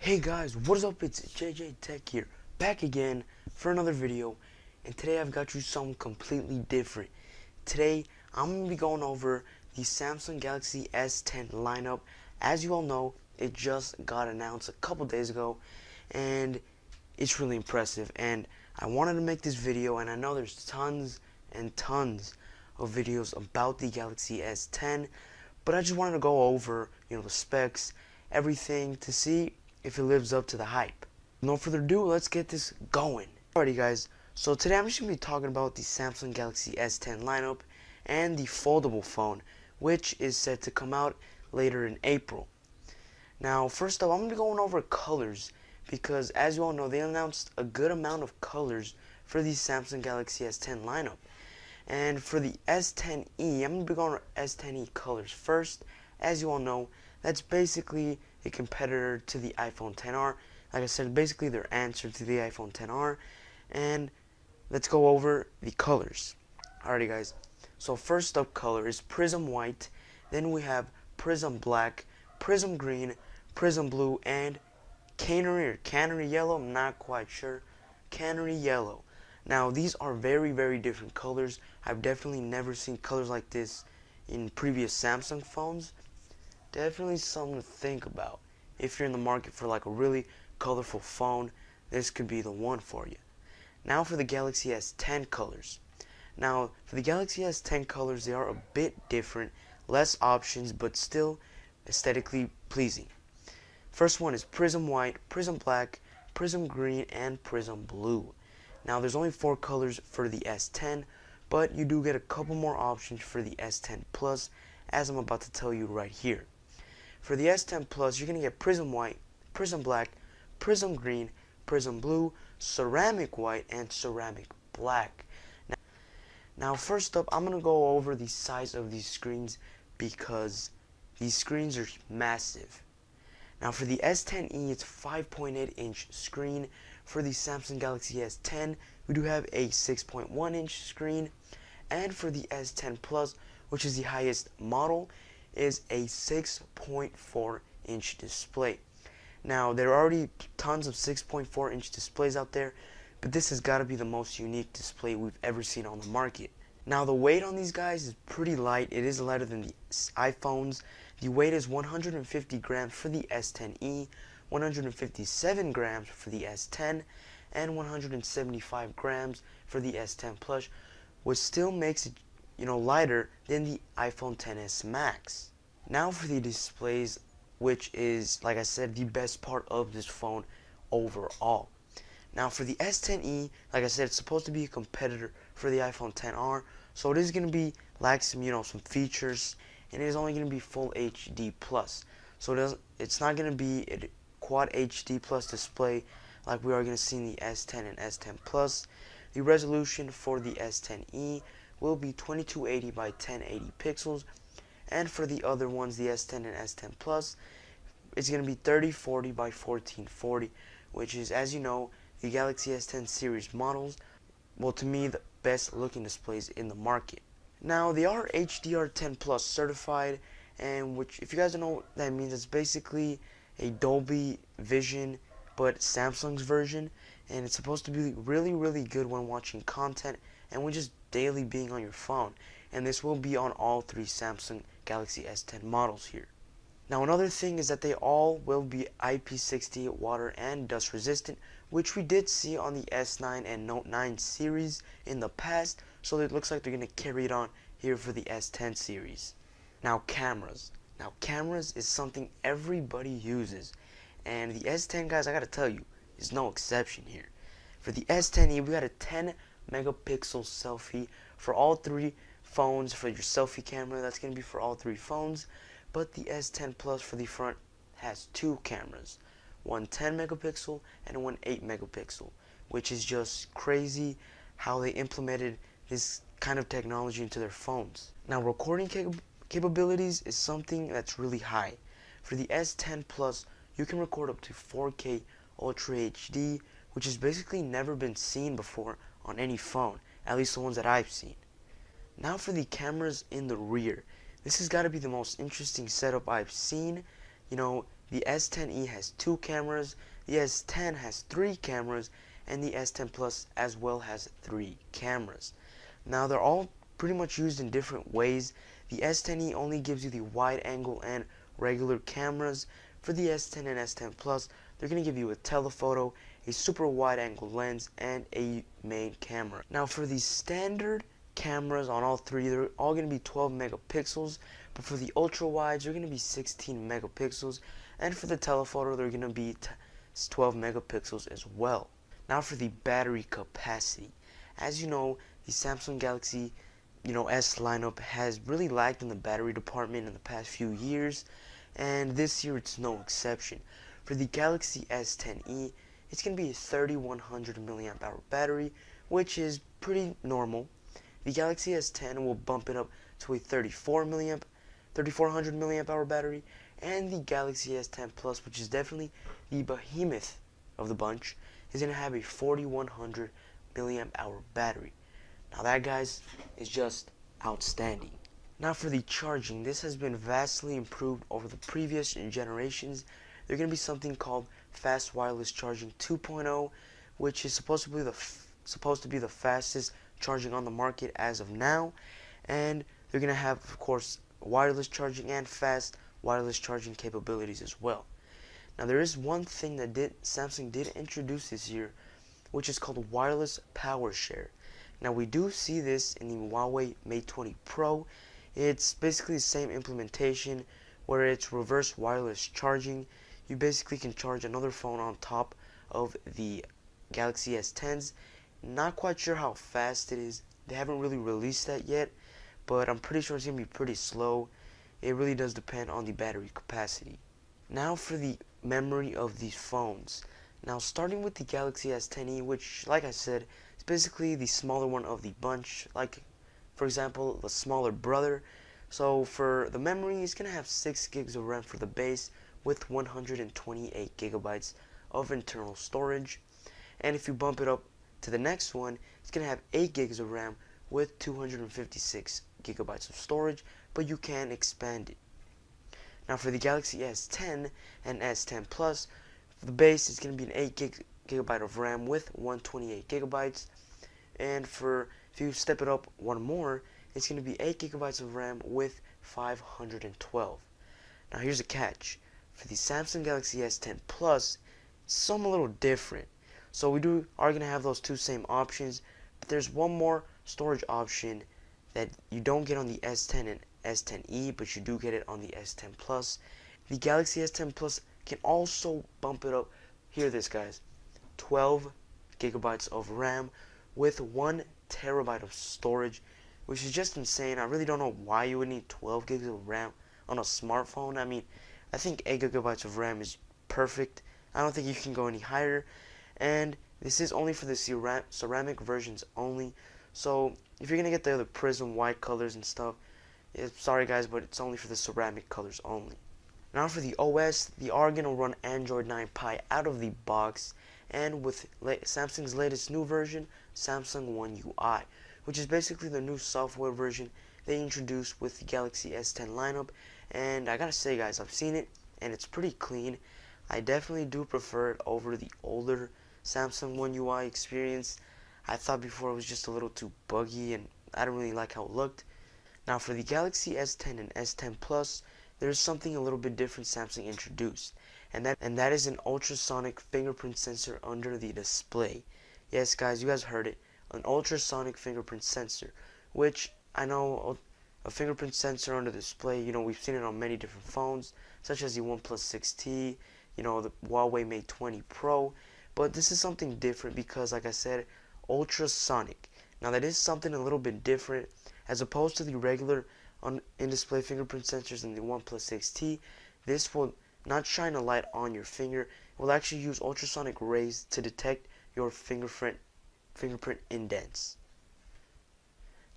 Hey guys, what is up? It's JJ Tech here, back again for another video, and today I've got you something completely different. Today, I'm going to be going over the Samsung Galaxy S10 lineup. As you all know, it just got announced a couple days ago, and it's really impressive, and I wanted to make this video, and I know there's tons and tons of videos about the Galaxy S10, but I just wanted to go over, the specs, everything, to see if it lives up to the hype. No further ado, let's get this going. Alrighty guys, so today I'm just going to be talking about the Samsung Galaxy S10 lineup and the foldable phone, which is set to come out later in April. Now first up, I'm going to be going over colors, because as you all know, they announced a good amount of colors for the Samsung Galaxy S10 lineup. And for the S10e, I'm going to be going over S10e colors first. As you all know, that's basically a competitor to the iPhone XR. Like I said, basically their answer to the iPhone XR. And let's go over the colors. Alrighty guys, so first up color is Prism White, then we have Prism Black, Prism Green, Prism Blue, and Canary Yellow, I'm not quite sure, Canary Yellow. Now these are very, very different colors. I've definitely never seen colors like this in previous Samsung phones. Definitely something to think about. If you're in the market for like a really colorful phone, this could be the one for you. Now for the Galaxy S10 colors. Now for the Galaxy S10 colors, they are a bit different, less options, but still aesthetically pleasing. First one is Prism White, Prism Black, Prism Green, and Prism Blue. Now there's only 4 colors for the S10, but you do get a couple more options for the S10 Plus, as I'm about to tell you right here. For the S10 Plus, you're going to get Prism White, Prism Black, Prism Green, Prism Blue, Ceramic White, and Ceramic Black. Now first up, I'm going to go over the size of these screens, because these screens are massive. Now for the S10e, it's 5.8-inch screen. For the Samsung Galaxy S10, we do have a 6.1-inch screen. And for the S10 Plus, which is the highest model, is a 6.4-inch display. Now there are already tons of 6.4-inch displays out there, but this has got to be the most unique display we've ever seen on the market. Now the weight on these guys is pretty light. It is lighter than the iPhones. The weight is 150 grams for the S10e, 157 grams for the S10, and 175 grams for the S10 Plus, which still makes it lighter than the iPhone XS Max. Now for the displays, which is, like I said, the best part of this phone overall. Now for the S10e, like I said, it's supposed to be a competitor for the iPhone XR, so it is going to be lack some features, and it is only going to be full HD plus. So it's not going to be a quad HD plus display like we are going to see in the S10 and S10 Plus. The resolution for the S10e will be 2280 by 1080 pixels, and for the other ones, the S10 and S10 Plus, it's going to be 3040 by 1440, which is, as you know, the Galaxy S10 series models, well, to me, the best looking displays in the market. Now they are HDR10 Plus certified, and which, if you guys don't know what that means, it's basically a Dolby Vision but Samsung's version, and it's supposed to be really, really good when watching content and when just daily being on your phone. And this will be on all 3 Samsung Galaxy S10 models here. Now another thing is that they all will be IP68 water and dust resistant, which we did see on the S9 and Note 9 series in the past, so it looks like they're going to carry it on here for the S10 series. Now cameras. Now cameras is something everybody uses, and the S10, guys, I gotta tell you, is no exception here. For the S10e, we got a 10 megapixel selfie for all 3 phones. For your selfie camera, that's going to be for all 3 phones, but the S10 Plus for the front has 2 cameras, one 10 megapixel and one 8 megapixel, which is just crazy how they implemented this kind of technology into their phones. Now recording capabilities is something that's really high. For the S10 Plus, you can record up to 4K Ultra HD, which has basically never been seen before on any phone, at least the ones that I've seen. Now for the cameras in the rear. This has got to be the most interesting setup I've seen. The S10e has 2 cameras, the S10 has 3 cameras, and the S10 Plus as well has 3 cameras. Now they're all pretty much used in different ways. The S10e only gives you the wide angle and regular cameras. For the S10 and S10 Plus, they're going to give you a telephoto, a super wide angle lens, and a main camera. Now for the standard cameras on all three, they're all going to be 12 megapixels, but for the ultra wides, they're going to be 16 megapixels, and for the telephoto, they're going to be 12 megapixels as well. Now for the battery capacity. As you know, the Samsung Galaxy S lineup has really lagged in the battery department in the past few years, and this year it's no exception. For the Galaxy S10e, it's going to be a 3100 milliamp hour battery, which is pretty normal. The Galaxy S10 will bump it up to a 3400 milliamp hour battery, and the Galaxy S10 Plus, which is definitely the behemoth of the bunch, is going to have a 4100 milliamp hour battery. Now that, guys, is just outstanding. Now for the charging, this has been vastly improved over the previous generations. There's going to be something called Fast Wireless Charging 2.0, which is supposed to be the fastest charging on the market as of now, and they're going to have, of course, wireless charging and fast wireless charging capabilities as well. Now there is one thing that Samsung did introduce this year, which is called wireless power share. Now we do see this in the Huawei Mate 20 Pro. It's basically the same implementation where it's reverse wireless charging. You basically can charge another phone on top of the Galaxy S10s. Not quite sure how fast it is. They haven't really released that yet, but I'm pretty sure it's going to be pretty slow. It really does depend on the battery capacity. Now for the memory of these phones. Now starting with the Galaxy S10e, which, like I said, is basically the smaller one of the bunch, like for example the smaller brother. So for the memory, it's going to have 6 gigs of RAM for the base with 128 gigabytes of internal storage. And if you bump it up to the next one, it's going to have 8 gigs of RAM with 256 gigabytes of storage, but you can expand it. Now for the Galaxy S10 and S10 Plus, for the base, it's going to be an 8 gigabyte of RAM with 128 gigabytes. And if you step it up one more, it's going to be 8 gigabytes of RAM with 512. Now here's a catch. For the Samsung Galaxy S10 Plus, it's something a little different. So we are going to have those two same options, but there's one more storage option that you don't get on the S10 and S10e, but you do get it on the S10 Plus. The Galaxy S10 Plus can also bump it up. Hear this, guys. 12 gigabytes of RAM with 1 terabyte of storage, which is just insane. I really don't know why you would need 12 gigs of RAM on a smartphone. I mean, I think 8 gigabytes of RAM is perfect. I don't think you can go any higher. And this is only for the ceramic versions only. So if you're going to get the other prism white colors and stuff, sorry guys, but it's only for the ceramic colors only. Now for the OS, they are going to run Android 9 Pie out of the box, and with Samsung's latest new version, Samsung One UI, which is basically the new software version they introduced with the Galaxy S10 lineup. And I gotta say, guys, I've seen it and it's pretty clean. I definitely do prefer it over the older Samsung One UI experience. I thought before it was just a little too buggy and I don't really like how it looked. Now for the Galaxy S10 and S10 Plus, there's something a little bit different Samsung introduced, and that is an ultrasonic fingerprint sensor under the display. Yes, guys, you guys heard it, an ultrasonic fingerprint sensor, which I know a fingerprint sensor under the display, we've seen it on many different phones, such as the OnePlus 6T, the Huawei Mate 20 Pro, but this is something different because, like I said, ultrasonic. Now that is something a little bit different as opposed to the regular in-display fingerprint sensors in the OnePlus 6T. This will not shine a light on your finger. It will actually use ultrasonic rays to detect your fingerprint indents.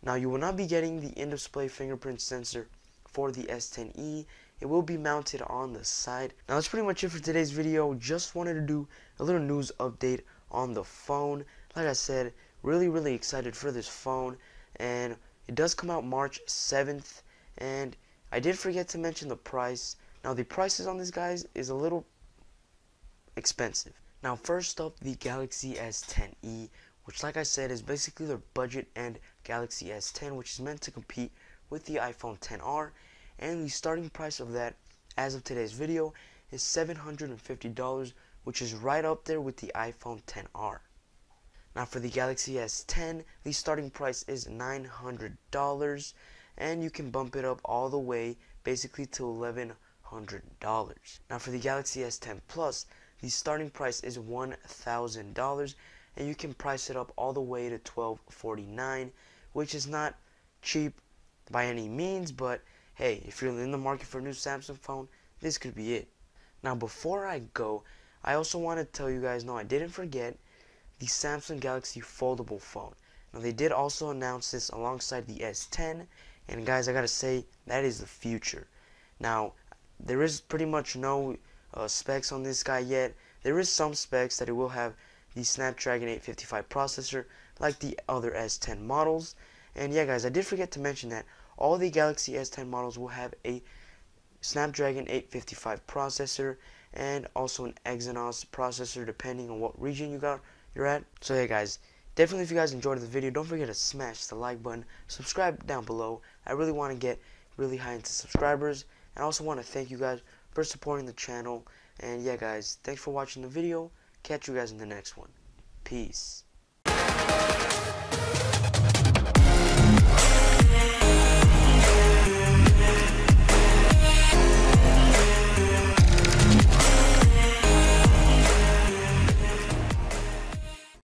Now you will not be getting the in-display fingerprint sensor for the S10e. It will be mounted on the side. Now that's pretty much it for today's video. Just wanted to do a little news update on the phone. Like I said, really excited for this phone, and it does come out March 7th, and I did forget to mention the price. Now the prices on this, guys, is a little expensive. Now first up, the Galaxy S10e, which like I said is basically their budget end Galaxy S10, which is meant to compete with the iPhone XR, and the starting price of that as of today's video is $750, which is right up there with the iPhone XR. Now for the Galaxy S10, the starting price is $900, and you can bump it up all the way basically to $1,100. Now for the Galaxy S10 Plus, the starting price is $1,000, and you can price it up all the way to $1,249, which is not cheap by any means, but hey, if you're in the market for a new Samsung phone, this could be it. Now before I go, I also want to tell you guys, no, I didn't forget the Samsung Galaxy foldable phone. Now they did also announce this alongside the S10, and guys, I gotta say, that is the future. Now there is pretty much no specs on this guy yet. There is some specs that it will have the Snapdragon 855 processor like the other S10 models. And yeah, guys, I did forget to mention that all the Galaxy S10 models will have a Snapdragon 855 processor and also an Exynos processor depending on what region you're at. So yeah, guys, definitely if you guys enjoyed the video, don't forget to smash the like button, subscribe down below. I really want to get really high into subscribers, and I also want to thank you guys for supporting the channel. And yeah, guys, thanks for watching the video. Catch you guys in the next one. Peace.